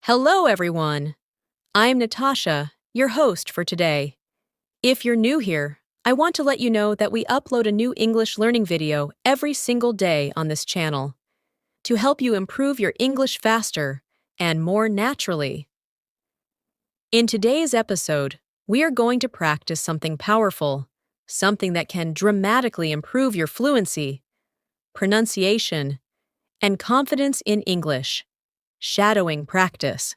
Hello, everyone. I'm Natasha, your host for today. If you're new here, I want to let you know that we upload a new English learning video every single day on this channel to help you improve your English faster and more naturally. In today's episode, we are going to practice something powerful, something that can dramatically improve your fluency, pronunciation, and confidence in English: shadowing practice.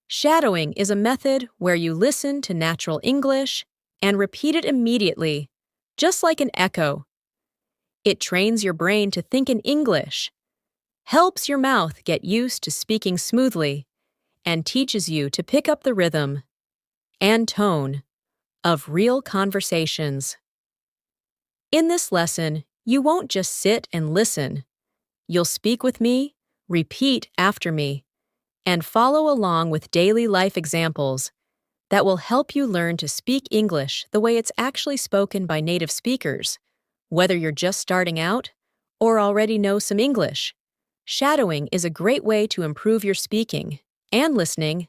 Shadowing is a method where you listen to natural English and repeat it immediately, just like an echo. It trains your brain to think in English, helps your mouth get used to speaking smoothly, and teaches you to pick up the rhythm and tone of real conversations. In this lesson, you won't just sit and listen. You'll speak with me, repeat after me, and follow along with daily life examples that will help you learn to speak English the way it's actually spoken by native speakers, whether you're just starting out or already know some English. Shadowing is a great way to improve your speaking and listening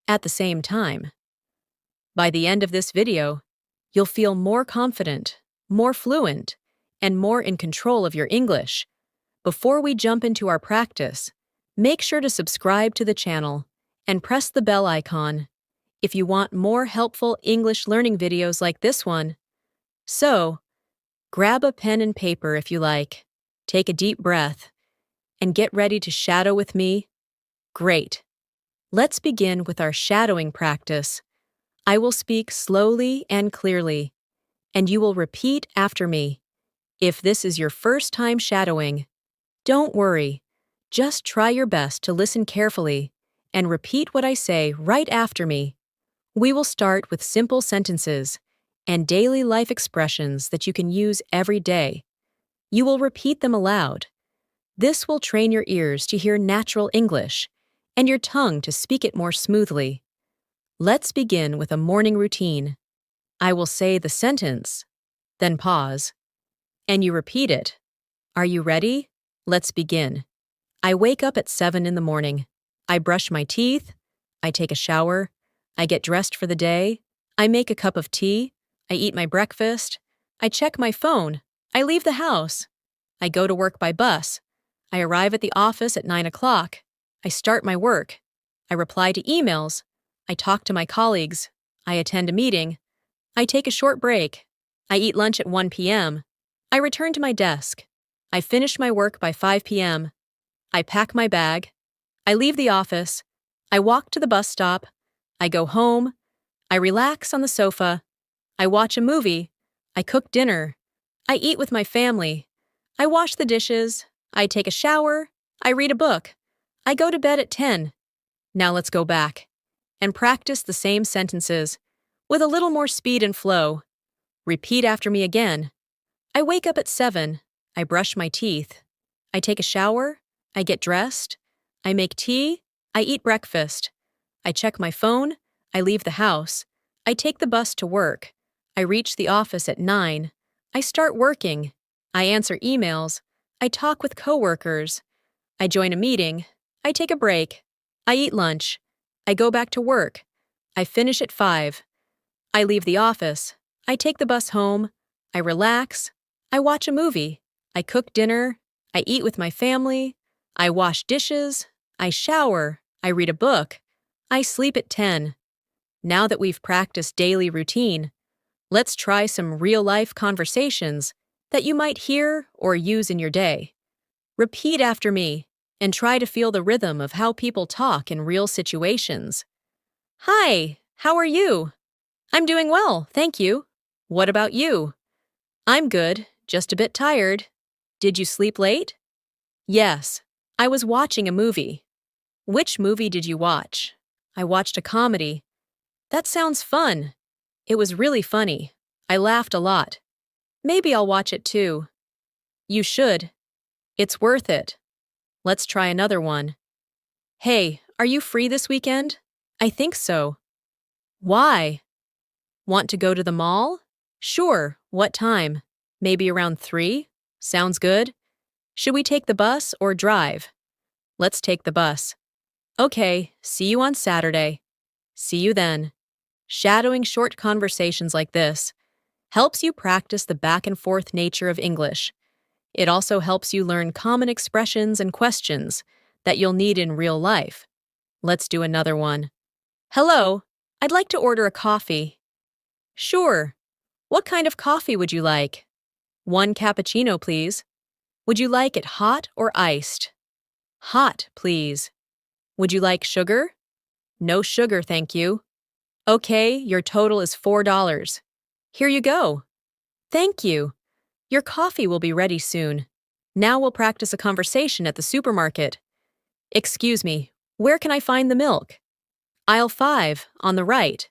at the same time. By the end of this video, you'll feel more confident, more fluent, and more in control of your English. Before we jump into our practice, make sure to subscribe to the channel and press the bell icon if you want more helpful English learning videos like this one. So, grab a pen and paper if you like, take a deep breath, and get ready to shadow with me. Great. Let's begin with our shadowing practice. I will speak slowly and clearly, and you will repeat after me. If this is your first time shadowing, don't worry. Just try your best to listen carefully and repeat what I say right after me. We will start with simple sentences and daily life expressions that you can use every day. You will repeat them aloud. This will train your ears to hear natural English and your tongue to speak it more smoothly. Let's begin with a morning routine. I will say the sentence, then pause, and you repeat it. Are you ready? Let's begin. I wake up at 7 in the morning. I brush my teeth. I take a shower. I get dressed for the day. I make a cup of tea. I eat my breakfast. I check my phone. I leave the house. I go to work by bus. I arrive at the office at 9 o'clock. I start my work. I reply to emails. I talk to my colleagues. I attend a meeting. I take a short break. I eat lunch at 1 p.m. I return to my desk. I finish my work by 5 p.m. I pack my bag. I leave the office. I walk to the bus stop. I go home. I relax on the sofa. I watch a movie. I cook dinner. I eat with my family. I wash the dishes. I take a shower. I read a book. I go to bed at 10. Now let's go back and practice the same sentences with a little more speed and flow. Repeat after me again. I wake up at 7. I brush my teeth. I take a shower. I get dressed. I make tea. I eat breakfast. I check my phone. I leave the house. I take the bus to work. I reach the office at 9. I start working. I answer emails. I talk with coworkers. I join a meeting. I take a break. I eat lunch. I go back to work. I finish at 5. I leave the office. I take the bus home. I relax. I watch a movie. I cook dinner. I eat with my family. I wash dishes. I shower. I read a book. I sleep at 10. Now that we've practiced daily routine, let's try some real-life conversations that you might hear or use in your day. Repeat after me and try to feel the rhythm of how people talk in real situations. Hi, how are you? I'm doing well, thank you. What about you? I'm good, just a bit tired. Did you sleep late? Yes, I was watching a movie. Which movie did you watch? I watched a comedy. That sounds fun. It was really funny. I laughed a lot. Maybe I'll watch it too. You should. It's worth it. Let's try another one. Hey, are you free this weekend? I think so. Why? Want to go to the mall? Sure. What time? Maybe around 3? Sounds good. Should we take the bus or drive? Let's take the bus. Okay, see you on Saturday. See you then. Shadowing short conversations like this helps you practice the back and forth nature of English. It also helps you learn common expressions and questions that you'll need in real life. Let's do another one. Hello, I'd like to order a coffee. Sure. What kind of coffee would you like? One cappuccino, please. Would you like it hot or iced? Hot, please. Would you like sugar? No sugar, thank you. Okay, your total is $4. Here you go. Thank you. Your coffee will be ready soon. Now we'll practice a conversation at the supermarket. Excuse me, where can I find the milk? Aisle 5, on the right.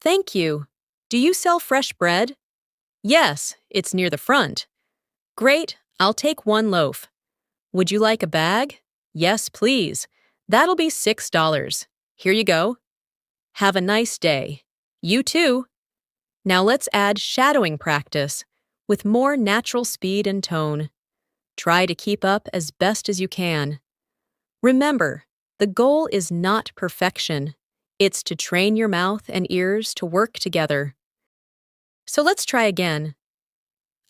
Thank you. Do you sell fresh bread? Yes, it's near the front. Great, I'll take one loaf. Would you like a bag? Yes, please. That'll be $6. Here you go. Have a nice day. You too. Now let's add shadowing practice with more natural speed and tone. Try to keep up as best as you can. Remember, the goal is not perfection. It's to train your mouth and ears to work together. So let's try again.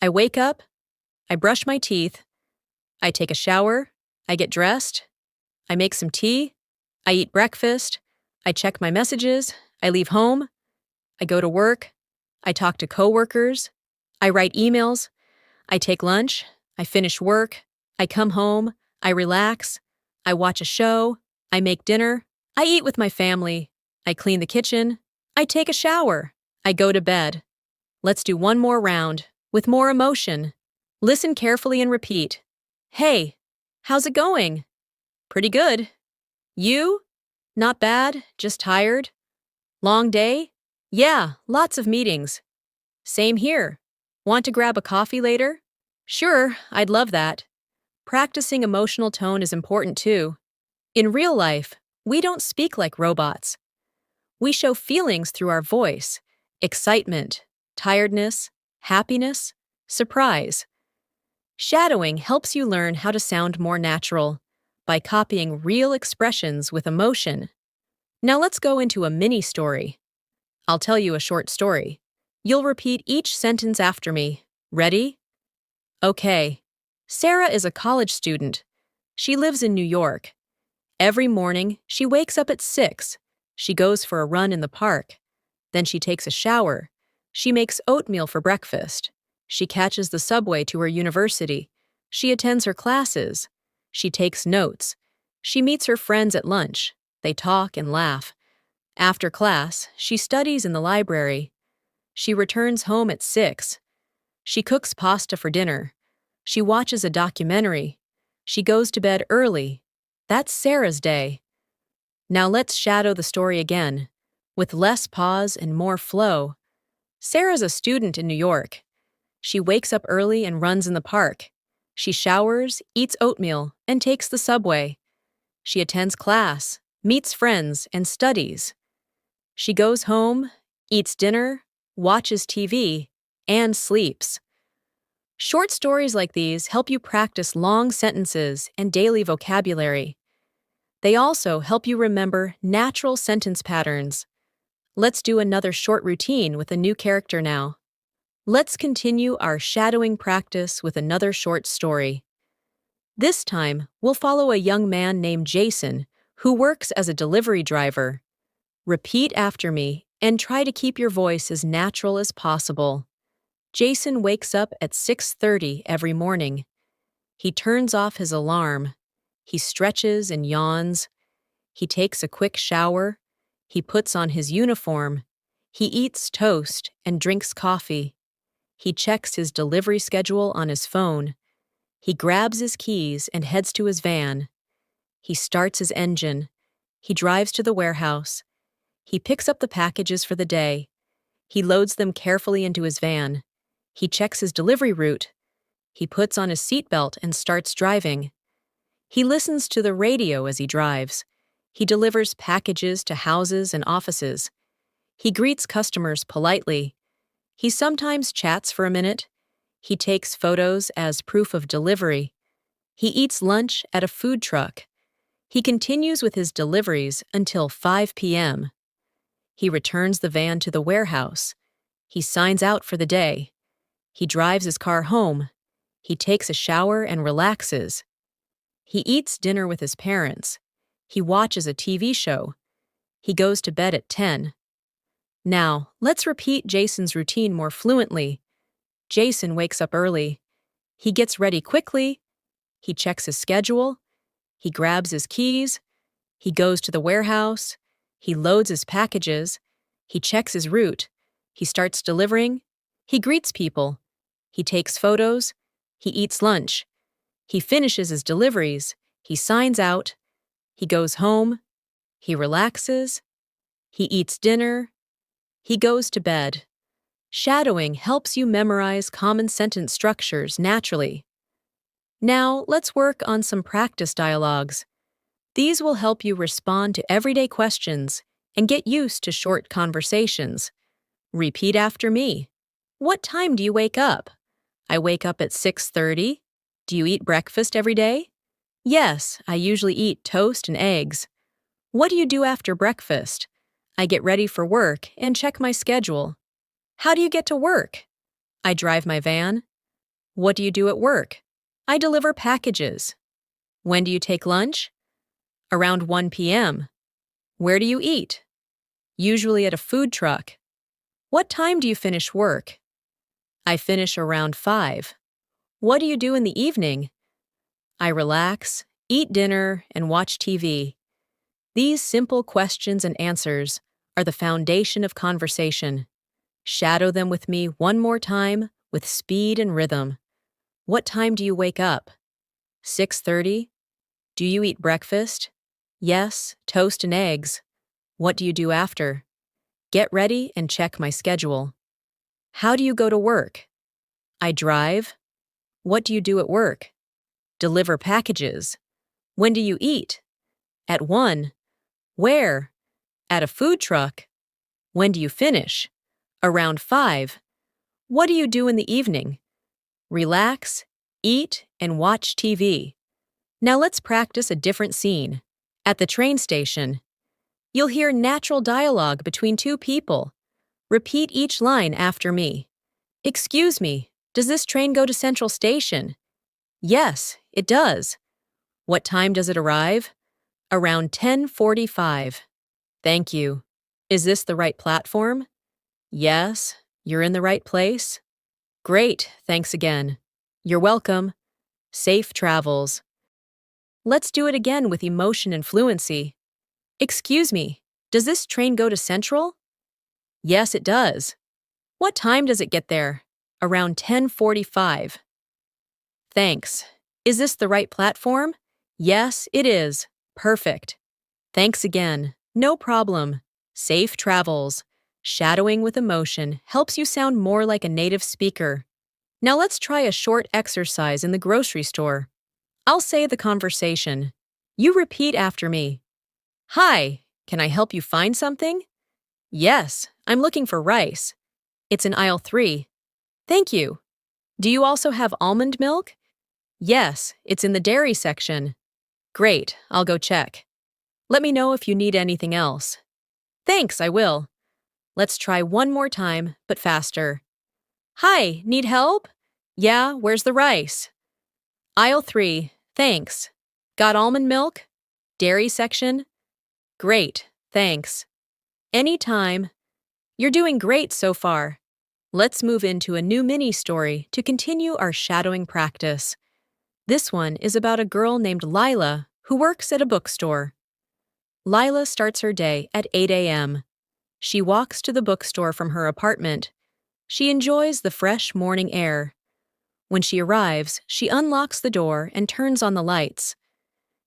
I wake up, I brush my teeth, I take a shower, I get dressed, I make some tea, I eat breakfast, I check my messages, I leave home, I go to work, I talk to coworkers, I write emails, I take lunch, I finish work, I come home, I relax, I watch a show, I make dinner, I eat with my family, I clean the kitchen, I take a shower, I go to bed. Let's do one more round, with more emotion. Listen carefully and repeat. Hey, how's it going? Pretty good. You? Not bad, just tired. Long day? Yeah, lots of meetings. Same here. Want to grab a coffee later? Sure, I'd love that. Practicing emotional tone is important too. In real life, we don't speak like robots. We show feelings through our voice, excitement, tiredness, happiness, surprise. Shadowing helps you learn how to sound more natural by copying real expressions with emotion. Now let's go into a mini story. I'll tell you a short story. You'll repeat each sentence after me. Ready? Okay. Sarah is a college student. She lives in New York. Every morning, she wakes up at 6. She goes for a run in the park. Then she takes a shower. She makes oatmeal for breakfast. She catches the subway to her university. She attends her classes. She takes notes. She meets her friends at lunch. They talk and laugh. After class, she studies in the library. She returns home at 6. She cooks pasta for dinner. She watches a documentary. She goes to bed early. That's Sarah's day. Now let's shadow the story again, with less pause and more flow. Sarah's a student in New York. She wakes up early and runs in the park. She showers, eats oatmeal, and takes the subway. She attends class, meets friends, and studies. She goes home, eats dinner, watches TV, and sleeps. Short stories like these help you practice long sentences and daily vocabulary. They also help you remember natural sentence patterns. Let's do another short routine with a new character now. Let's continue our shadowing practice with another short story. This time, we'll follow a young man named Jason who works as a delivery driver. Repeat after me and try to keep your voice as natural as possible. Jason wakes up at 6:30 every morning. He turns off his alarm. He stretches and yawns. He takes a quick shower. He puts on his uniform. He eats toast and drinks coffee. He checks his delivery schedule on his phone. He grabs his keys and heads to his van. He starts his engine. He drives to the warehouse. He picks up the packages for the day. He loads them carefully into his van. He checks his delivery route. He puts on his seatbelt and starts driving. He listens to the radio as he drives. He delivers packages to houses and offices. He greets customers politely. He sometimes chats for a minute. He takes photos as proof of delivery. He eats lunch at a food truck. He continues with his deliveries until 5 p.m. He returns the van to the warehouse. He signs out for the day. He drives his car home. He takes a shower and relaxes. He eats dinner with his parents. He watches a TV show. He goes to bed at 10. Now, let's repeat Jason's routine more fluently. Jason wakes up early. He gets ready quickly. He checks his schedule. He grabs his keys. He goes to the warehouse. He loads his packages. He checks his route. He starts delivering. He greets people. He takes photos. He eats lunch. He finishes his deliveries. He signs out. He goes home. He relaxes. He eats dinner. He goes to bed. Shadowing helps you memorize common sentence structures naturally. Now, let's work on some practice dialogues. These will help you respond to everyday questions and get used to short conversations. Repeat after me. What time do you wake up? I wake up at 6:30. Do you eat breakfast every day? Yes, I usually eat toast and eggs. What do you do after breakfast? I get ready for work and check my schedule. How do you get to work? I drive my van. What do you do at work? I deliver packages. When do you take lunch? Around 1 p.m. Where do you eat? Usually at a food truck. What time do you finish work? I finish around 5. What do you do in the evening? I relax, eat dinner, and watch TV. These simple questions and answers are the foundation of conversation. Shadow them with me one more time with speed and rhythm. What time do you wake up? 6:30. Do you eat breakfast? Yes, toast and eggs. What do you do after? Get ready and check my schedule. How do you go to work? I drive. What do you do at work? Deliver packages. When do you eat? At 1. Where? At a food truck. When do you finish? Around 5. What do you do in the evening? Relax, eat, and watch TV. Now let's practice a different scene. At the train station. You'll hear natural dialogue between two people. Repeat each line after me. Excuse me, does this train go to Central Station? Yes, it does. What time does it arrive? Around 10:45. Thank you. Is this the right platform? Yes, you're in the right place. Great, thanks again. You're welcome. Safe travels. Let's do it again with emotion and fluency. Excuse me, does this train go to Central? Yes, it does. What time does it get there? Around 10:45. Thanks. Is this the right platform? Yes, it is. Perfect. Thanks again. No problem. Safe travels. Shadowing with emotion helps you sound more like a native speaker. Now let's try a short exercise in the grocery store. I'll say the conversation. You repeat after me. Hi, can I help you find something? Yes, I'm looking for rice. It's in aisle 3. Thank you. Do you also have almond milk? Yes, it's in the dairy section. Great, I'll go check. Let me know if you need anything else. Thanks, I will. Let's try one more time, but faster. Hi, need help? Yeah, where's the rice? Aisle 3, thanks. Got almond milk? Dairy section? Great, thanks. Anytime. You're doing great so far. Let's move into a new mini story to continue our shadowing practice. This one is about a girl named Lila who works at a bookstore. Lila starts her day at 8 a.m. She walks to the bookstore from her apartment. She enjoys the fresh morning air. When she arrives, she unlocks the door and turns on the lights.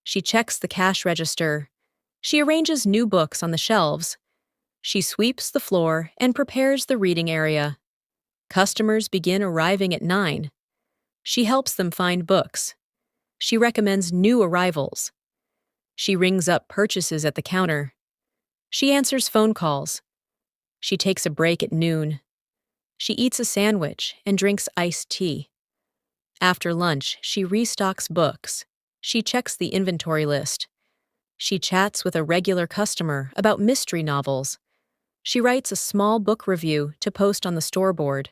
She checks the cash register. She arranges new books on the shelves. She sweeps the floor and prepares the reading area. Customers begin arriving at 9. She helps them find books. She recommends new arrivals. She rings up purchases at the counter. She answers phone calls. She takes a break at noon. She eats a sandwich and drinks iced tea. After lunch, she restocks books. She checks the inventory list. She chats with a regular customer about mystery novels. She writes a small book review to post on the store board.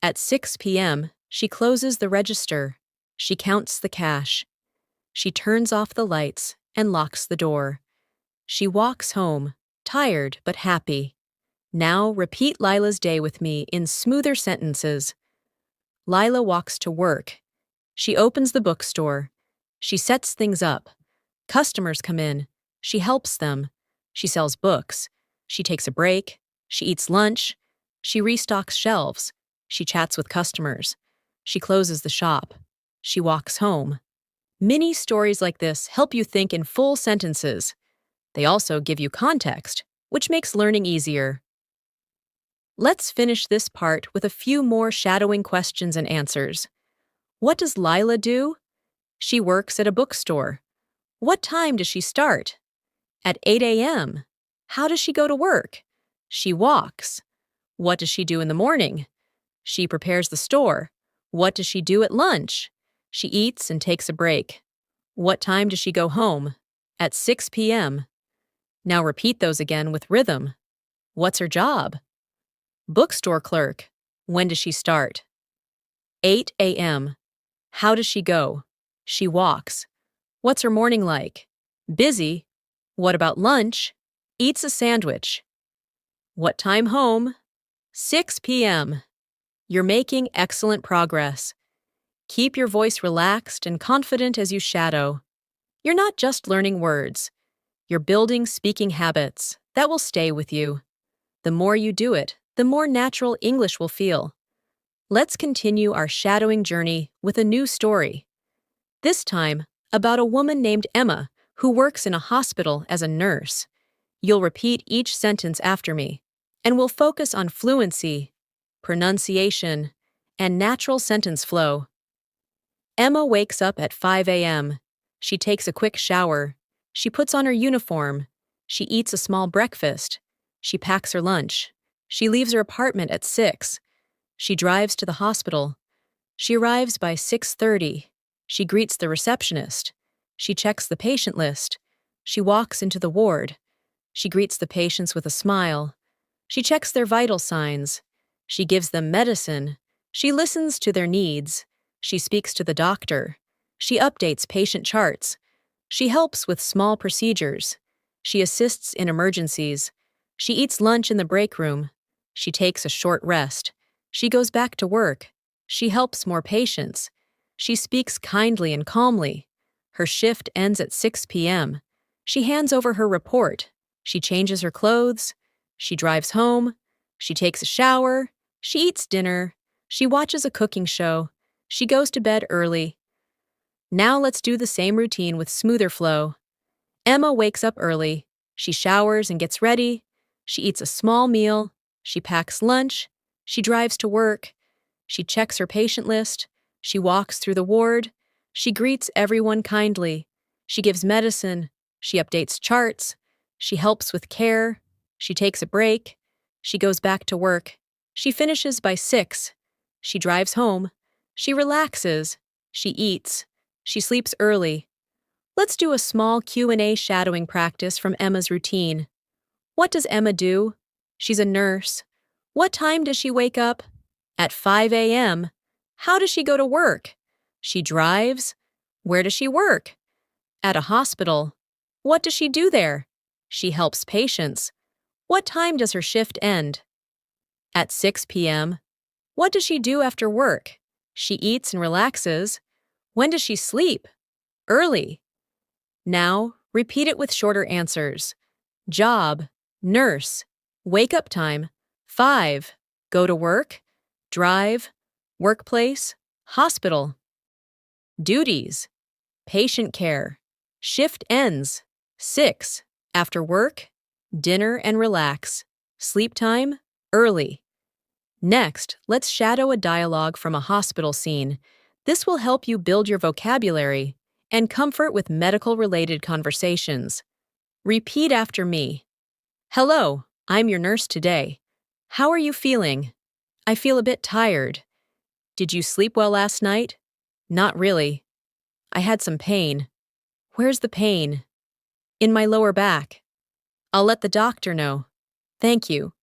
At 6 p.m., she closes the register. She counts the cash. She turns off the lights and locks the door. She walks home, tired but happy. Now repeat Lila's day with me in smoother sentences. Lila walks to work. She opens the bookstore. She sets things up. Customers come in. She helps them. She sells books. She takes a break. She eats lunch. She restocks shelves. She chats with customers. She closes the shop. She walks home. Mini stories like this help you think in full sentences. They also give you context, which makes learning easier. Let's finish this part with a few more shadowing questions and answers. What does Lila do? She works at a bookstore. What time does she start? At 8 a.m. How does she go to work? She walks. What does she do in the morning? She prepares the store. What does she do at lunch? She eats and takes a break. What time does she go home? At 6 p.m. Now repeat those again with rhythm. What's her job? Bookstore clerk. When does she start? 8 a.m. How does she go? She walks. What's her morning like? Busy. What about lunch? Eats a sandwich. What time home? 6 p.m. You're making excellent progress. Keep your voice relaxed and confident as you shadow. You're not just learning words. You're building speaking habits that will stay with you. The more you do it, the more natural English will feel. Let's continue our shadowing journey with a new story. This time, about a woman named Emma who works in a hospital as a nurse. You'll repeat each sentence after me, and we'll focus on fluency, pronunciation, and natural sentence flow. Emma wakes up at 5 a.m. She takes a quick shower. She puts on her uniform. She eats a small breakfast. She packs her lunch. She leaves her apartment at 6. She drives to the hospital. She arrives by 6:30. She greets the receptionist. She checks the patient list. She walks into the ward. She greets the patients with a smile. She checks their vital signs. She gives them medicine. She listens to their needs. She speaks to the doctor. She updates patient charts. She helps with small procedures. She assists in emergencies. She eats lunch in the break room. She takes a short rest. She goes back to work. She helps more patients. She speaks kindly and calmly. Her shift ends at 6 p.m. She hands over her report. She changes her clothes. She drives home. She takes a shower. She eats dinner. She watches a cooking show. She goes to bed early. Now let's do the same routine with smoother flow. Emma wakes up early. She showers and gets ready. She eats a small meal. She packs lunch. She drives to work. She checks her patient list. She walks through the ward. She greets everyone kindly. She gives medicine. She updates charts. She helps with care. She takes a break. She goes back to work. She finishes by 6. She drives home. She relaxes. She eats. She sleeps early. Let's do a small Q&A shadowing practice from Emma's routine. What does Emma do? She's a nurse. What time does she wake up? At 5 a.m. How does she go to work? She drives. Where does she work? At a hospital. What does she do there? She helps patients. What time does her shift end? At 6 p.m. What does she do after work? She eats and relaxes. When does she sleep? Early. Now, repeat it with shorter answers. Job, nurse, wake up time, 5, go to work, drive, workplace, hospital. Duties, patient care, shift ends, 6, after work, dinner and relax, sleep time, early. Next, let's shadow a dialogue from a hospital scene. This will help you build your vocabulary and comfort with medical-related conversations. Repeat after me. Hello, I'm your nurse today. How are you feeling? I feel a bit tired. Did you sleep well last night? Not really. I had some pain. Where's the pain? In my lower back. I'll let the doctor know. Thank you.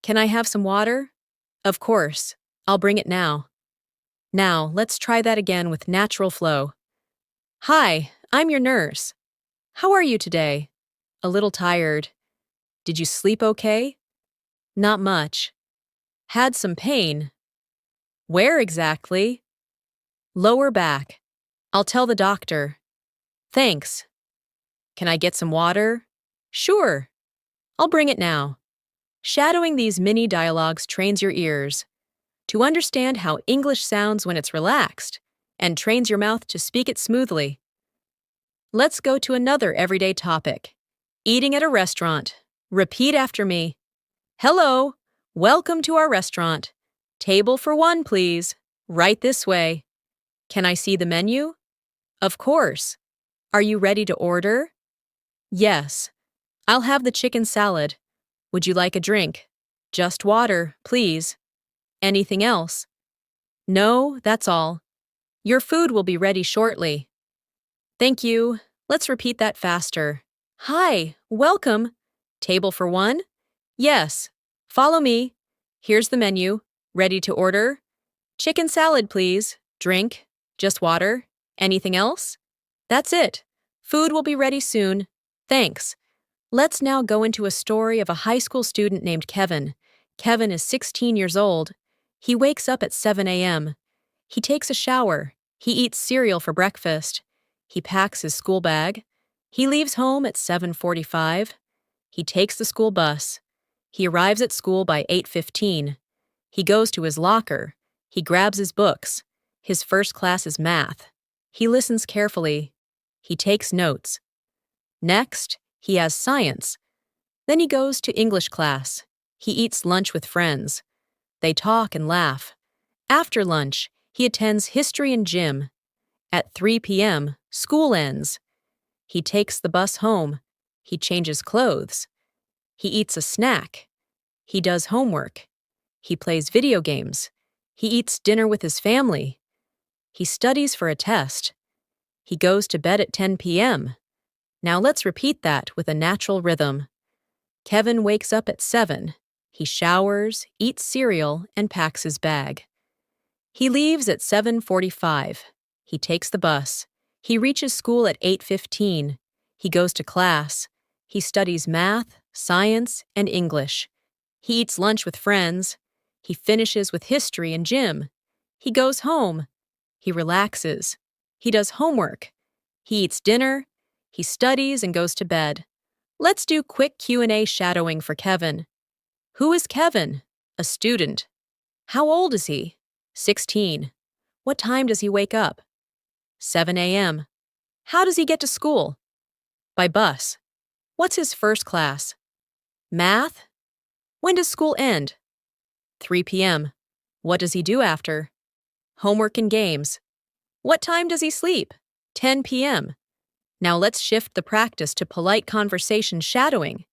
Can I have some water? Of course. I'll bring it now. Now, let's try that again with natural flow. Hi, I'm your nurse. How are you today? A little tired. Did you sleep okay? Not much. Had some pain. Where exactly? Lower back. I'll tell the doctor. Thanks. Can I get some water? Sure. I'll bring it now. Shadowing these mini dialogues trains your ears to understand how English sounds when it's relaxed and trains your mouth to speak it smoothly. Let's go to another everyday topic. Eating at a restaurant. Repeat after me. Hello. Welcome to our restaurant. Table for one, please. Right this way. Can I see the menu? Of course. Are you ready to order? Yes. I'll have the chicken salad. Would you like a drink? Just water, please. Anything else? No, that's all. Your food will be ready shortly. Thank you. Let's repeat that faster. Hi, welcome. Table for one? Yes. Follow me. Here's the menu. Ready to order? Chicken salad, please. Drink? Just water? Anything else? That's it. Food will be ready soon. Thanks. Let's now go into a story of a high school student named Kevin. Kevin is 16 years old. He wakes up at 7 a.m. He takes a shower. He eats cereal for breakfast. He packs his school bag. He leaves home at 7:45. He takes the school bus. He arrives at school by 8:15. He goes to his locker. He grabs his books. His first class is math. He listens carefully. He takes notes. Next, he has science. Then he goes to English class. He eats lunch with friends. They talk and laugh. After lunch, he attends history and gym. At 3 p.m., school ends. He takes the bus home. He changes clothes. He eats a snack. He does homework. He plays video games. He eats dinner with his family. He studies for a test. He goes to bed at 10 p.m. Now let's repeat that with a natural rhythm. Kevin wakes up at 7. He showers, eats cereal, and packs his bag. He leaves at 7:45. He takes the bus. He reaches school at 8:15. He goes to class. He studies math, science, and English. He eats lunch with friends. He finishes with history and gym. He goes home. He relaxes. He does homework. He eats dinner. He studies and goes to bed. Let's do quick Q&A shadowing for Kevin. Who is Kevin? A student. How old is he? 16. What time does he wake up? 7 a.m. How does he get to school? By bus. What's his first class? Math? When does school end? 3 p.m. What does he do after? Homework and games. What time does he sleep? 10 p.m. Now let's shift the practice to polite conversation shadowing.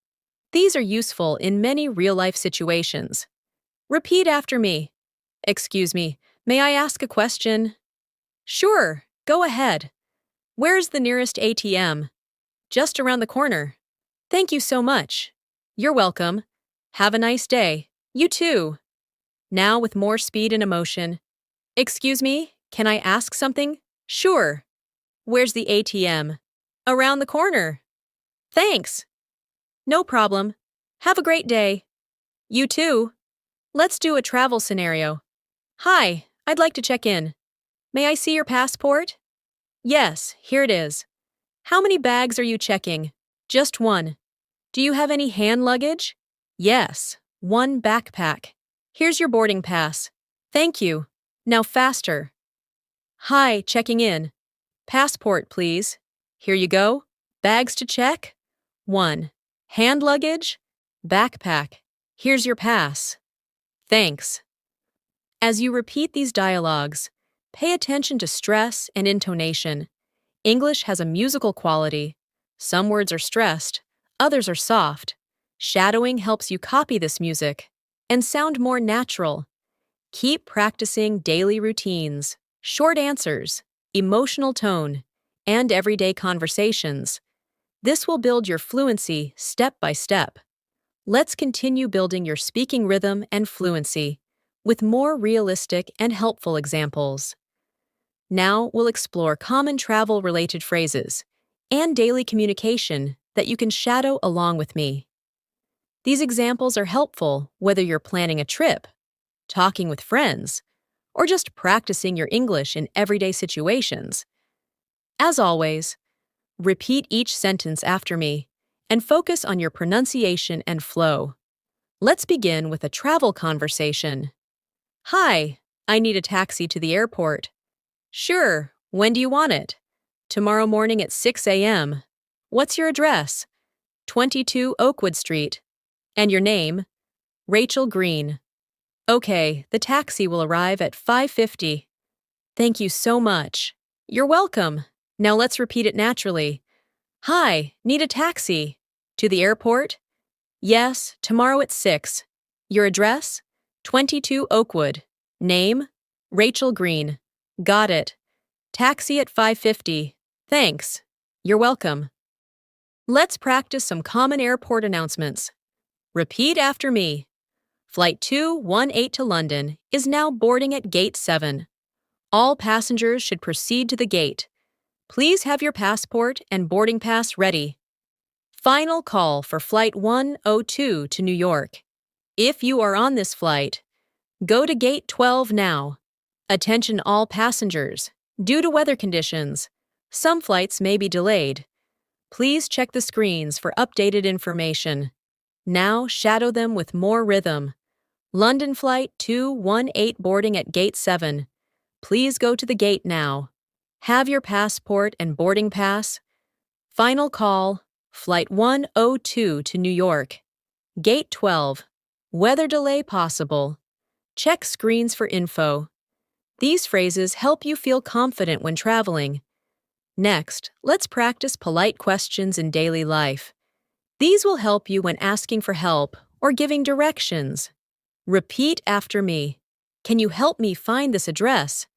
These are useful in many real-life situations. Repeat after me. Excuse me, may I ask a question? Sure, go ahead. Where's the nearest ATM? Just around the corner. Thank you so much. You're welcome. Have a nice day. You too. Now with more speed and emotion. Excuse me, can I ask something? Sure. Where's the ATM? Around the corner. Thanks. No problem. Have a great day. You too. Let's do a travel scenario. Hi, I'd like to check in. May I see your passport? Yes, here it is. How many bags are you checking? Just one. Do you have any hand luggage? Yes, one backpack. Here's your boarding pass. Thank you. Now faster. Hi, checking in. Passport, please. Here you go. Bags to check. 1. Hand luggage. Backpack. Here's your pass. Thanks. As you repeat these dialogues, pay attention to stress and intonation. English has a musical quality. Some words are stressed, others are soft. Shadowing helps you copy this music and sound more natural. Keep practicing daily routines, short answers, emotional tone, and everyday conversations. This will build your fluency step by step. Let's continue building your speaking rhythm and fluency with more realistic and helpful examples. Now we'll explore common travel-related phrases and daily communication that you can shadow along with me. These examples are helpful whether you're planning a trip, talking with friends, or just practicing your English in everyday situations. As always, repeat each sentence after me and focus on your pronunciation and flow. Let's begin with a travel conversation. Hi, I need a taxi to the airport. Sure, when do you want it? Tomorrow morning at 6 a.m. What's your address? 22 Oakwood Street. And your name? Rachel Green. Okay, the taxi will arrive at 5:50. Thank you so much. You're welcome. Now let's repeat it naturally. Hi, need a taxi. To the airport? Yes, tomorrow at 6. Your address? 22 Oakwood. Name? Rachel Green. Got it. Taxi at 5:50. Thanks. You're welcome. Let's practice some common airport announcements. Repeat after me. Flight 218 to London is now boarding at Gate 7. All passengers should proceed to the gate. Please have your passport and boarding pass ready. Final call for Flight 102 to New York. If you are on this flight, go to Gate 12 now. Attention all passengers. Due to weather conditions, some flights may be delayed. Please check the screens for updated information. Now shadow them with more rhythm. London Flight 218 boarding at Gate 7. Please go to the gate now. Have your passport and boarding pass. Final call, Flight 102 to New York. Gate 12. Weather delay possible. Check screens for info. These phrases help you feel confident when traveling. Next, let's practice polite questions in daily life. These will help you when asking for help or giving directions. Repeat after me. Can you help me find this address?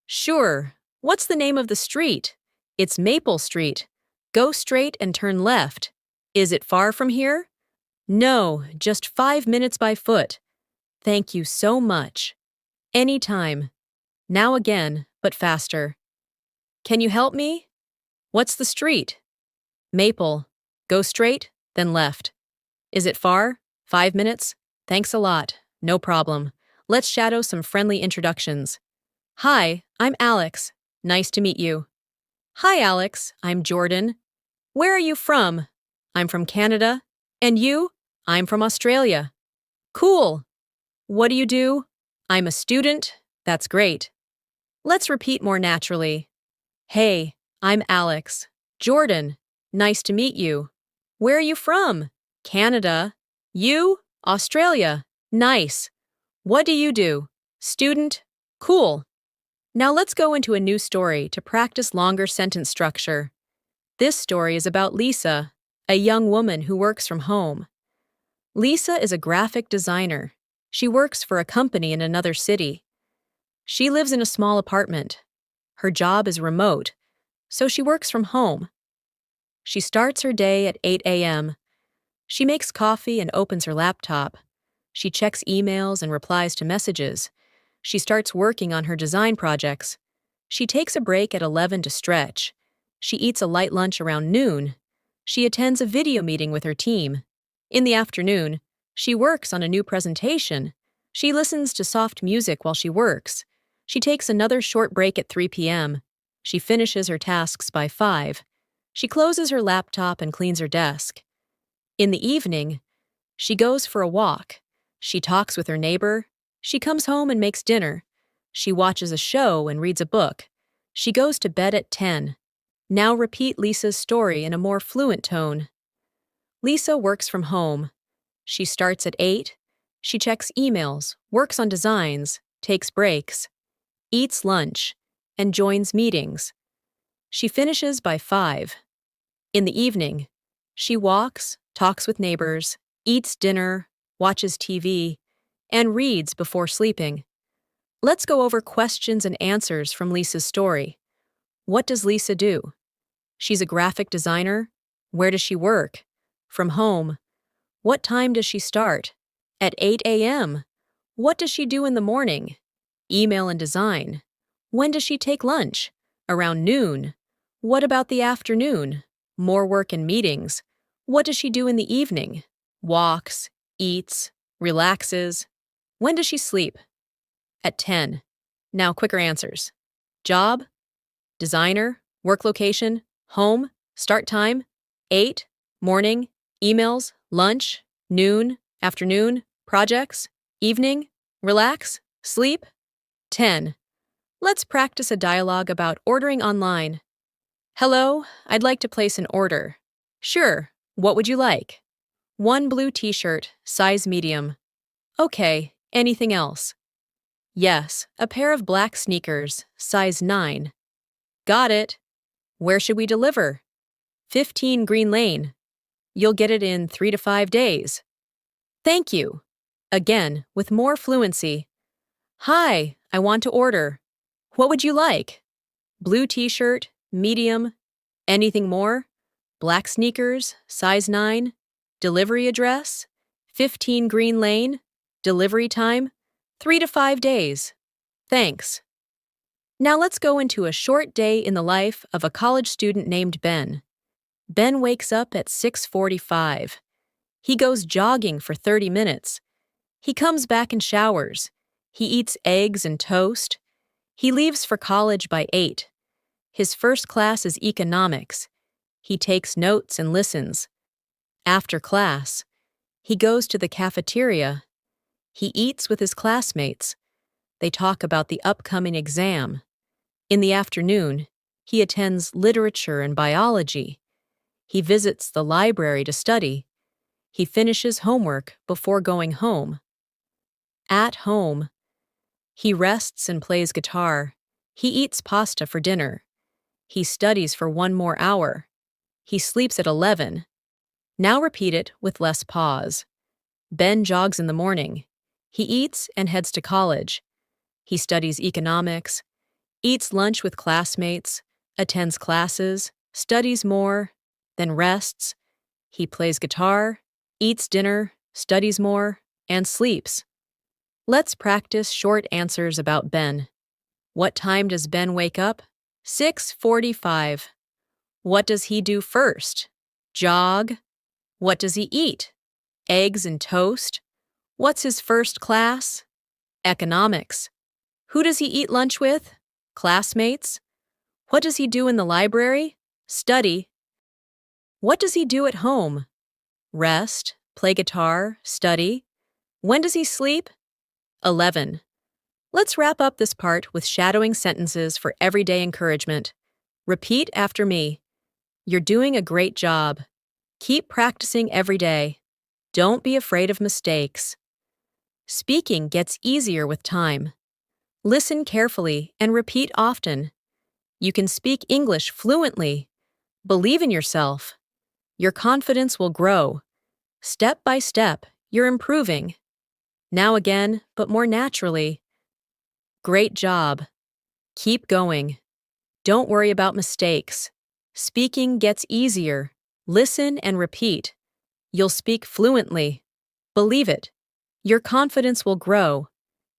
Sure. What's the name of the street? It's Maple Street. Go straight and turn left. Is it far from here? No, just 5 minutes by foot. Thank you so much. Anytime. Now again, but faster. Can you help me? What's the street? Maple. Go straight, then left. Is it far? 5 minutes? Thanks a lot. No problem. Let's shadow some friendly introductions. Hi, I'm Alex. Nice to meet you. Hi, Alex. I'm Jordan. Where are you from? I'm from Canada. And you? I'm from Australia. Cool. What do you do? I'm a student. That's great. Let's repeat more naturally. Hey, I'm Alex. Jordan. Nice to meet you. Where are you from? Canada. You? Australia. Nice. What do you do? Student. Cool. Now let's go into a new story to practice longer sentence structure. This story is about Lisa, a young woman who works from home. Lisa is a graphic designer. She works for a company in another city. She lives in a small apartment. Her job is remote, so she works from home. She starts her day at 8 a.m. She makes coffee and opens her laptop. She checks emails and replies to messages. She starts working on her design projects. She takes a break at 11 to stretch. She eats a light lunch around noon. She attends a video meeting with her team. In the afternoon, she works on a new presentation. She listens to soft music while she works. She takes another short break at 3 p.m. She finishes her tasks by 5. She closes her laptop and cleans her desk. In the evening, she goes for a walk. She talks with her neighbor. She comes home and makes dinner. She watches a show and reads a book. She goes to bed at 10. Now repeat Lisa's story in a more fluent tone. Lisa works from home. She starts at 8. She checks emails, works on designs, takes breaks, eats lunch, and joins meetings. She finishes by 5. In the evening, she walks, talks with neighbors, eats dinner, watches TV, and reads before sleeping. Let's go over questions and answers from Lisa's story. What does Lisa do? She's a graphic designer. Where does she work? From home. What time does she start? At 8 a.m. What does she do in the morning? Email and design. When does she take lunch? Around noon. What about the afternoon? More work and meetings. What does she do in the evening? Walks, eats, relaxes. When does she sleep? At 10. Now quicker answers. Job, designer, work location, home, start time, 8, morning, emails, lunch, noon, afternoon, projects, evening, relax, sleep. 10. Let's practice a dialogue about ordering online. Hello, I'd like to place an order. Sure, what would you like? One blue t-shirt, size medium. Okay, anything else? Yes, a pair of black sneakers, size 9. Got it. Where should we deliver? 15 Green Lane. You'll get it in 3 to 5 days. Thank you. Again, with more fluency. Hi, I want to order. What would you like? Blue t-shirt, medium. Anything more? Black sneakers, size 9. Delivery address? 15 Green Lane. Delivery time? 3 to 5 days. Thanks. Now let's go into a short day in the life of a college student named Ben. Ben wakes up at 6:45. He goes jogging for 30 minutes. He comes back and showers. He eats eggs and toast. He leaves for college by 8. His first class is economics. He takes notes and listens. After class, he goes to the cafeteria. He eats with his classmates. They talk about the upcoming exam. In the afternoon, he attends literature and biology. He visits the library to study. He finishes homework before going home. At home, he rests and plays guitar. He eats pasta for dinner. He studies for 1 more hour. He sleeps at 11. Now repeat it with less pause. Ben jogs in the morning. He eats and heads to college. He studies economics, eats lunch with classmates, attends classes, studies more, then rests. He plays guitar, eats dinner, studies more, and sleeps. Let's practice short answers about Ben. What time does Ben wake up? 6:45. What does he do first? Jog. What does he eat? Eggs and toast. What's his first class? Economics. Who does he eat lunch with? Classmates. What does he do in the library? Study. What does he do at home? Rest, play guitar, study. When does he sleep? 11. Let's wrap up this part with shadowing sentences for everyday encouragement. Repeat after me. You're doing a great job. Keep practicing every day. Don't be afraid of mistakes. Speaking gets easier with time. Listen carefully and repeat often. You can speak English fluently. Believe in yourself. Your confidence will grow. Step by step, you're improving. Now again, but more naturally. Great job. Keep going. Don't worry about mistakes. Speaking gets easier. Listen and repeat. You'll speak fluently. Believe it. Your confidence will grow.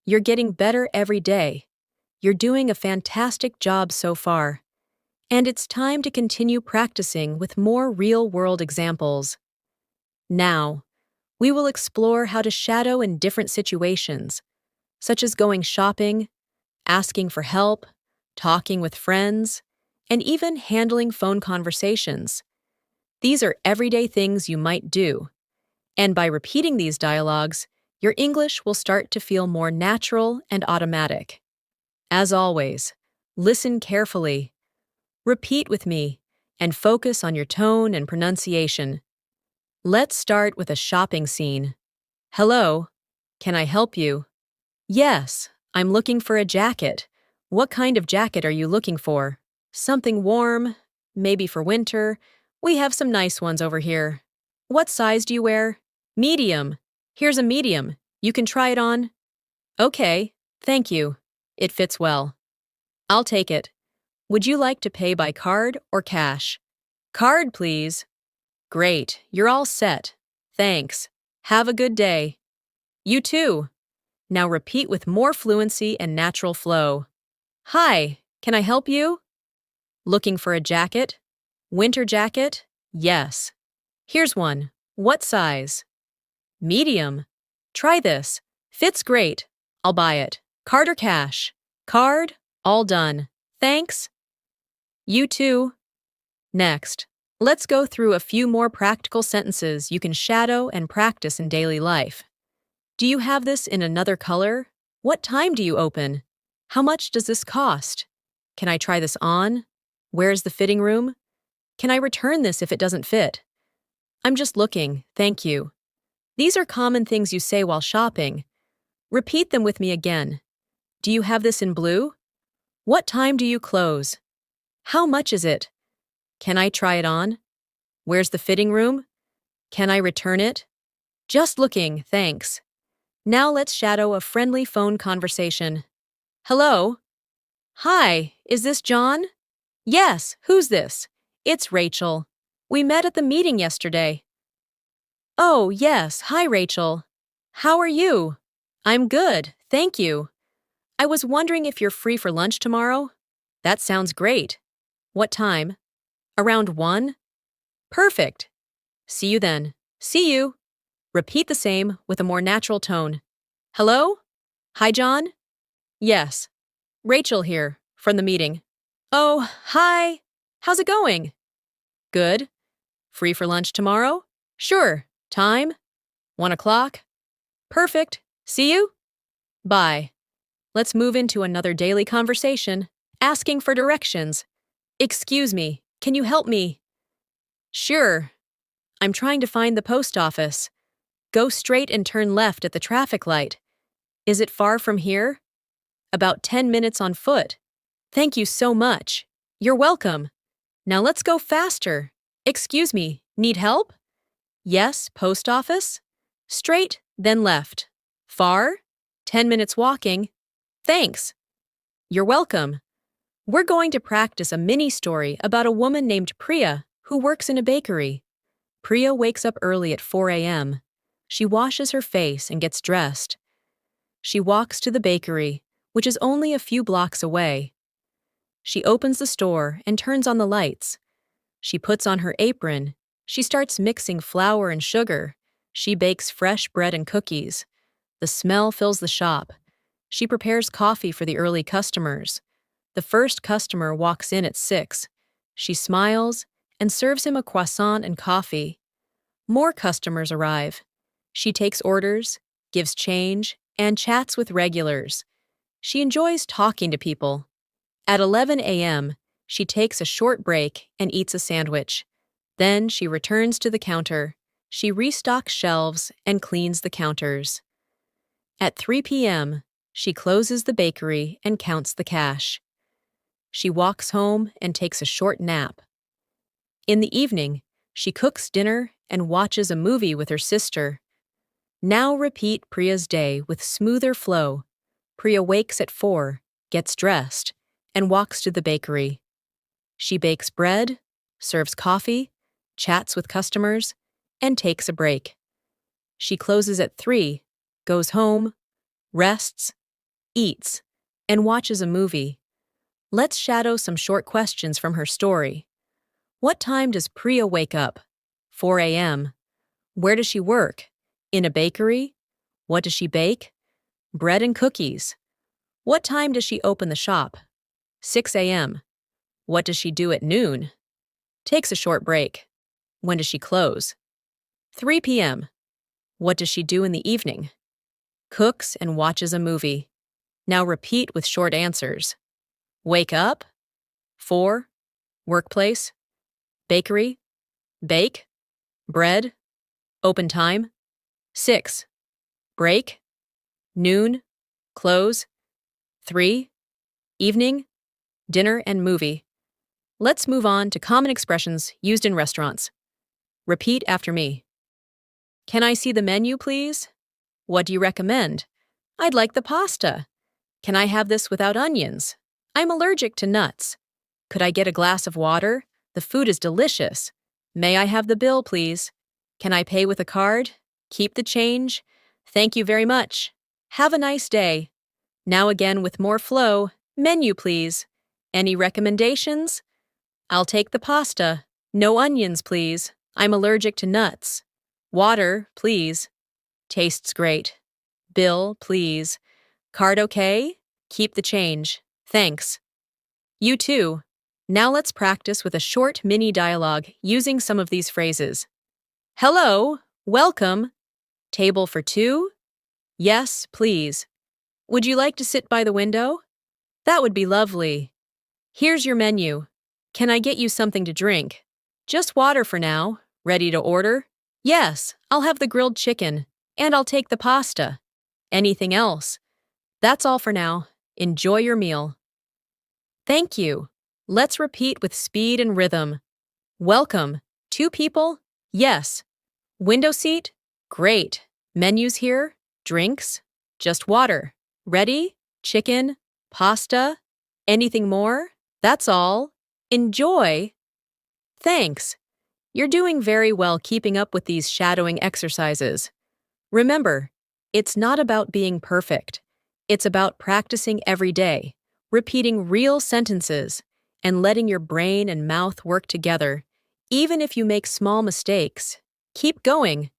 You're getting better every day. You're doing a fantastic job so far. And it's time to continue practicing with more real-world examples. Now, we will explore how to shadow in different situations, such as going shopping, asking for help, talking with friends, and even handling phone conversations. These are everyday things you might do. And by repeating these dialogues, your English will start to feel more natural and automatic. As always, listen carefully. Repeat with me, and focus on your tone and pronunciation. Let's start with a shopping scene. Hello, can I help you? Yes, I'm looking for a jacket. What kind of jacket are you looking for? Something warm, maybe for winter. We have some nice ones over here. What size do you wear? Medium. Here's a medium. You can try it on. Okay, thank you. It fits well. I'll take it. Would you like to pay by card or cash? Card, please. Great, you're all set. Thanks. Have a good day. You too. Now repeat with more fluency and natural flow. Hi, can I help you? Looking for a jacket? Winter jacket? Yes. Here's one. What size? Medium. Try this. Fits great. I'll buy it. Card or cash? Card? All done. Thanks. You too. Next, let's go through a few more practical sentences you can shadow and practice in daily life. Do you have this in another color? What time do you open? How much does this cost? Can I try this on? Where's the fitting room? Can I return this if it doesn't fit? I'm just looking, thank you. These are common things you say while shopping. Repeat them with me again. Do you have this in blue? What time do you close? How much is it? Can I try it on? Where's the fitting room? Can I return it? Just looking, thanks. Now let's shadow a friendly phone conversation. Hello? Hi, is this John? Yes, who's this? It's Rachel. We met at the meeting yesterday. Oh, yes, hi Rachel. How are you? I'm good, thank you. I was wondering if you're free for lunch tomorrow? That sounds great. What time? Around 1? Perfect. See you then. See you. Repeat the same with a more natural tone. Hello? Hi, John? Yes. Rachel here, from the meeting. Oh, hi. How's it going? Good. Free for lunch tomorrow? Sure. Time? 1 o'clock? Perfect. See you? Bye. Let's move into another daily conversation, asking for directions. Excuse me, can you help me? Sure. I'm trying to find the post office. Go straight and turn left at the traffic light. Is it far from here? About 10 minutes on foot. Thank you so much. You're welcome. Now let's go faster. Excuse me, need help? Yes, post office. Straight, then left. Far? 10 minutes walking. Thanks. You're welcome. We're going to practice a mini story about a woman named Priya who works in a bakery. Priya wakes up early at 4 a.m. She washes her face and gets dressed. She walks to the bakery, which is only a few blocks away. She opens the store and turns on the lights. She puts on her apron. She starts mixing flour and sugar. She bakes fresh bread and cookies. The smell fills the shop. She prepares coffee for the early customers. The first customer walks in at 6. She smiles and serves him a croissant and coffee. More customers arrive. She takes orders, gives change, and chats with regulars. She enjoys talking to people. At 11 a.m., she takes a short break and eats a sandwich. Then she returns to the counter. She restocks shelves and cleans the counters. At 3 p.m., she closes the bakery and counts the cash. She walks home and takes a short nap. In the evening, she cooks dinner and watches a movie with her sister. Now repeat Priya's day with smoother flow. Priya wakes at 4, gets dressed, and walks to the bakery. She bakes bread, serves coffee, chats with customers, and takes a break. She closes at 3, goes home, rests, eats, and watches a movie. Let's shadow some short questions from her story. What time does Priya wake up? 4 a.m. Where does she work? In a bakery? What does she bake? Bread and cookies. What time does she open the shop? 6 a.m. What does she do at noon? Takes a short break. When does she close? 3 p.m. What does she do in the evening? Cooks and watches a movie. Now repeat with short answers. Wake up. 4. Workplace. Bakery. Bake. Bread. Open time. 6. Break. Noon. Close. 3. Evening. Dinner and movie. Let's move on to common expressions used in restaurants. Repeat after me. Can I see the menu, please? What do you recommend? I'd like the pasta. Can I have this without onions? I'm allergic to nuts. Could I get a glass of water? The food is delicious. May I have the bill, please? Can I pay with a card? Keep the change? Thank you very much. Have a nice day. Now again with more flow. Menu, please. Any recommendations? I'll take the pasta. No onions, please. I'm allergic to nuts. Water, please. Tastes great. Bill, please. Card okay? Keep the change. Thanks. You too. Now let's practice with a short mini dialogue using some of these phrases. Hello, welcome. Table for two? Yes, please. Would you like to sit by the window? That would be lovely. Here's your menu. Can I get you something to drink? Just water for now. Ready to order? Yes, I'll have the grilled chicken, and I'll take the pasta. Anything else? That's all for now. Enjoy your meal. Thank you. Let's repeat with speed and rhythm. Welcome. Two people? Yes. Window seat? Great. Menus here? Drinks? Just water. Ready? Chicken? Pasta? Anything more? That's all. Enjoy. Thanks. You're doing very well keeping up with these shadowing exercises. Remember, it's not about being perfect. It's about practicing every day, repeating real sentences, and letting your brain and mouth work together. Even if you make small mistakes, keep going.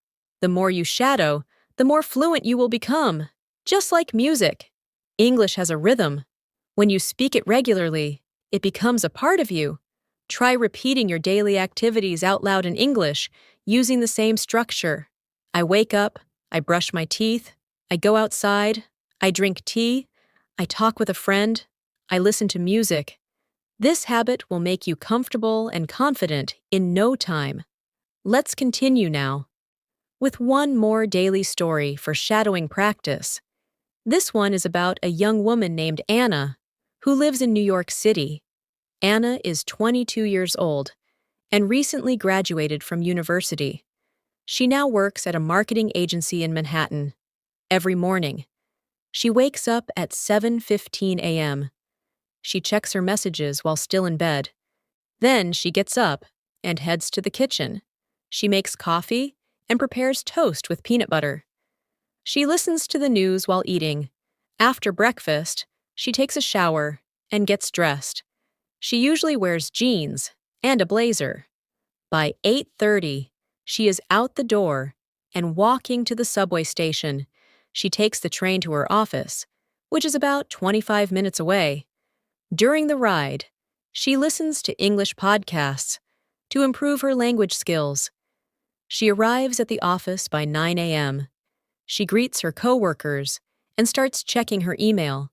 The more you shadow, the more fluent you will become. Just like music, English has a rhythm. When you speak it regularly, it becomes a part of you. Try repeating your daily activities out loud in English using the same structure. I wake up, I brush my teeth, I go outside, I drink tea, I talk with a friend, I listen to music. This habit will make you comfortable and confident in no time. Let's continue now with one more daily story for shadowing practice. This one is about a young woman named Anna who lives in New York City. Anna is 22 years old and recently graduated from university. She now works at a marketing agency in Manhattan. Every morning, she wakes up at 7:15 a.m. She checks her messages while still in bed. Then she gets up and heads to the kitchen. She makes coffee and prepares toast with peanut butter. She listens to the news while eating. After breakfast, she takes a shower and gets dressed. She usually wears jeans and a blazer. By 8:30, she is out the door and walking to the subway station. She takes the train to her office, which is about 25 minutes away. During the ride, she listens to English podcasts to improve her language skills. She arrives at the office by 9 a.m. She greets her coworkers and starts checking her email.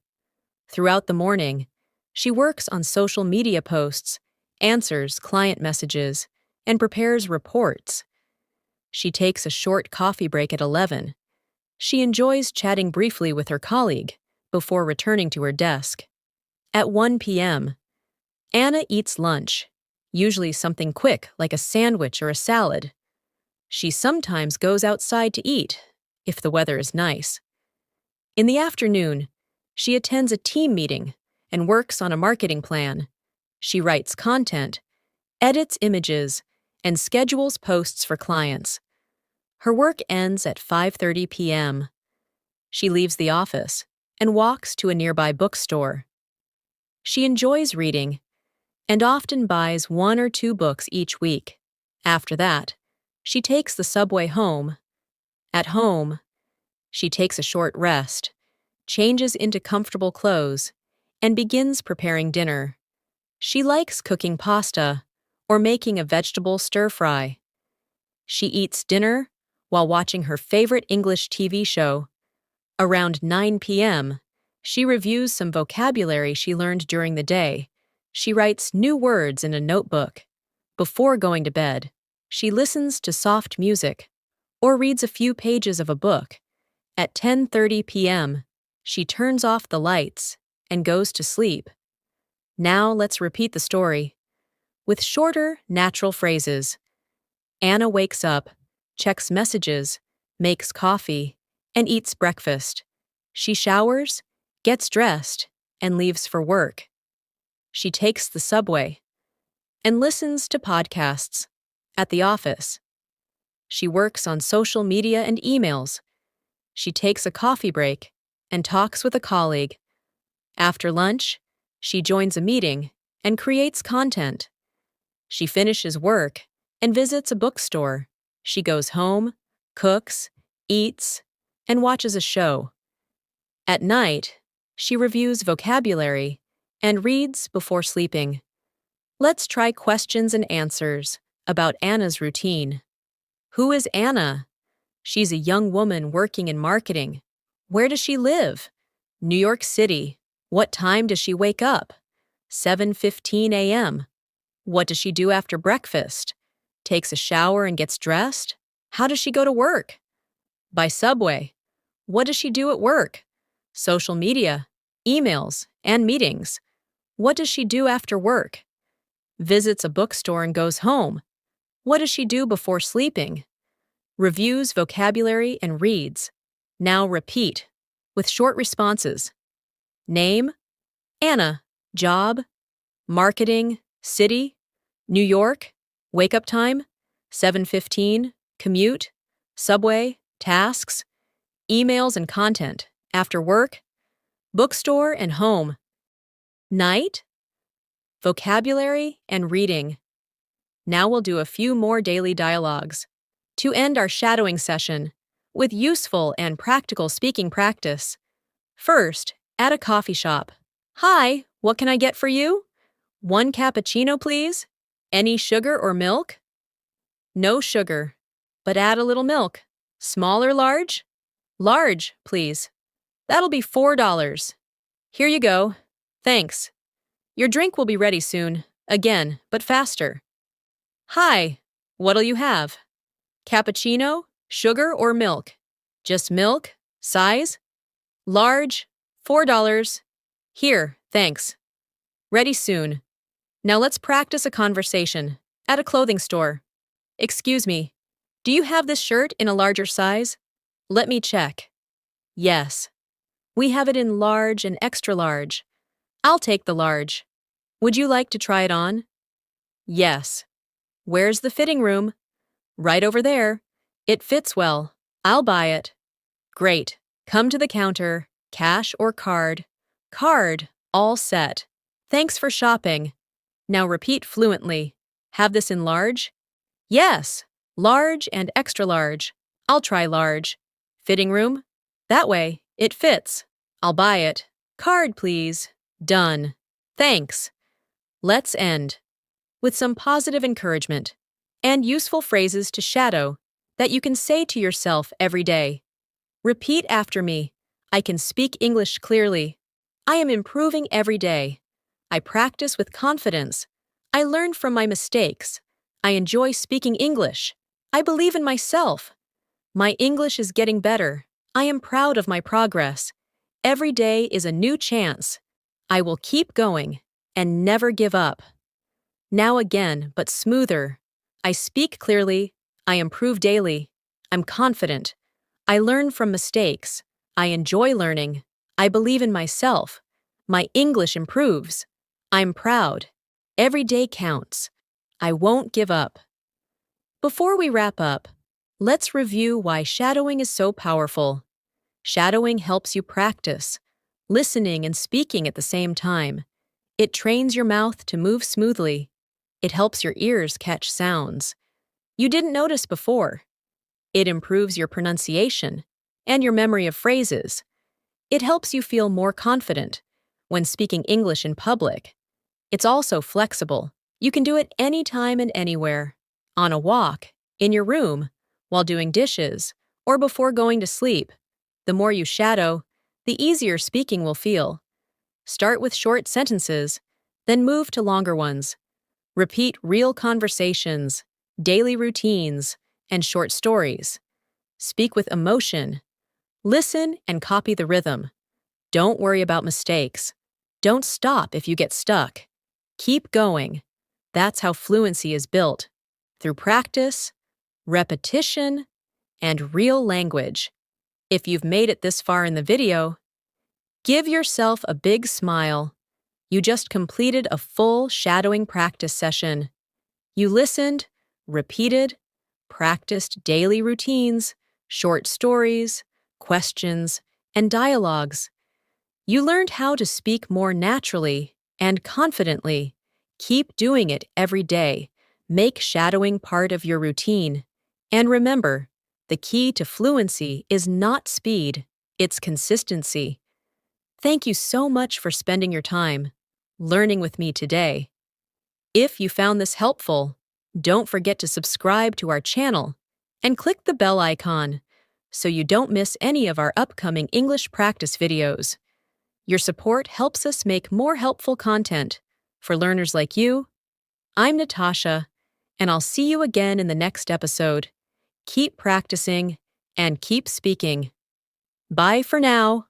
Throughout the morning, she works on social media posts, answers client messages, and prepares reports. She takes a short coffee break at 11. She enjoys chatting briefly with her colleague before returning to her desk. At 1 p.m., Anna eats lunch, usually something quick like a sandwich or a salad. She sometimes goes outside to eat, if the weather is nice. In the afternoon, she attends a team meeting and works on a marketing plan. She writes content, edits images, and schedules posts for clients. Her work ends at 5:30 p.m. She leaves the office and walks to a nearby bookstore. She enjoys reading and often buys 1 or 2 books each week. After that, she takes the subway home. At home, she takes a short rest, changes into comfortable clothes, and begins preparing dinner. She likes cooking pasta or making a vegetable stir-fry. She eats dinner while watching her favorite English TV show. Around 9 p.m., she reviews some vocabulary she learned during the day. She writes new words in a notebook. Before going to bed, she listens to soft music or reads a few pages of a book. At 10:30 p.m., she turns off the lights and goes to sleep. Now let's repeat the story with shorter, natural phrases. Anna wakes up, checks messages, makes coffee, and eats breakfast. She showers, gets dressed, and leaves for work. She takes the subway and listens to podcasts. At the office, she works on social media and emails. She takes a coffee break and talks with a colleague. After lunch, she joins a meeting and creates content. She finishes work and visits a bookstore. She goes home, cooks, eats, and watches a show. At night, she reviews vocabulary and reads before sleeping. Let's try questions and answers about Anna's routine. Who is Anna? She's a young woman working in marketing. Where does she live? New York City. What time does she wake up? 7:15 a.m. What does she do after breakfast? Takes a shower and gets dressed? How does she go to work? By subway. What does she do at work? Social media, emails, and meetings. What does she do after work? Visits a bookstore and goes home. What does she do before sleeping? Reviews vocabulary and reads. Now repeat, with short responses. Name: Anna. Job: marketing, city, New York, wake-up time, 7:15, commute, subway, tasks, emails and content, after work, bookstore and home, night, vocabulary and reading. Now we'll do a few more daily dialogues to end our shadowing session with useful and practical speaking practice. First, at a coffee shop. Hi, what can I get for you? 1 cappuccino, please. Any sugar or milk? No sugar, but add a little milk. Small or large? Large, please. That'll be $4. Here you go. Thanks. Your drink will be ready soon. Again, but faster. Hi, what'll you have? Cappuccino, sugar or milk? Just milk? Size? Large, $4. Here, thanks. Ready soon. Now let's practice a conversation at a clothing store. Excuse me, do you have this shirt in a larger size? Let me check. Yes. We have it in large and extra large. I'll take the large. Would you like to try it on? Yes. Where's the fitting room? Right over there. It fits well. I'll buy it. Great. Come to the counter, cash or card. Card, all set. Thanks for shopping. Now repeat fluently. Have this in large? Yes, large and extra large. I'll try large. Fitting room? That way, it fits. I'll buy it. Card, please. Done. Thanks. Let's end with some positive encouragement and useful phrases to shadow that you can say to yourself every day. Repeat after me. I can speak English clearly. I am improving every day. I practice with confidence. I learn from my mistakes. I enjoy speaking English. I believe in myself. My English is getting better. I am proud of my progress. Every day is a new chance. I will keep going and never give up. Now again, but smoother. I speak clearly. I improve daily. I'm confident. I learn from mistakes. I enjoy learning. I believe in myself. My English improves. I'm proud. Every day counts. I won't give up. Before we wrap up, let's review why shadowing is so powerful. Shadowing helps you practice, listening and speaking at the same time. It trains your mouth to move smoothly. It helps your ears catch sounds you didn't notice before. It improves your pronunciation and your memory of phrases. It helps you feel more confident when speaking English in public. It's also flexible. You can do it anytime and anywhere. On a walk, in your room, while doing dishes, or before going to sleep. The more you shadow, the easier speaking will feel. Start with short sentences, then move to longer ones. Repeat real conversations, daily routines, and short stories. Speak with emotion. Listen and copy the rhythm. Don't worry about mistakes. Don't stop if you get stuck. Keep going. That's how fluency is built, through practice, repetition, and real language. If you've made it this far in the video, give yourself a big smile. You just completed a full shadowing practice session. You listened, repeated, practiced daily routines, short stories, questions, and dialogues. You learned how to speak more naturally and confidently. Keep doing it every day. Make shadowing part of your routine. And remember, the key to fluency is not speed, it's consistency. Thank you so much for spending your time learning with me today. If you found this helpful, don't forget to subscribe to our channel and click the bell icon so you don't miss any of our upcoming English practice videos. Your support helps us make more helpful content for learners like you. I'm Natasha, and I'll see you again in the next episode. Keep practicing and keep speaking. Bye for now.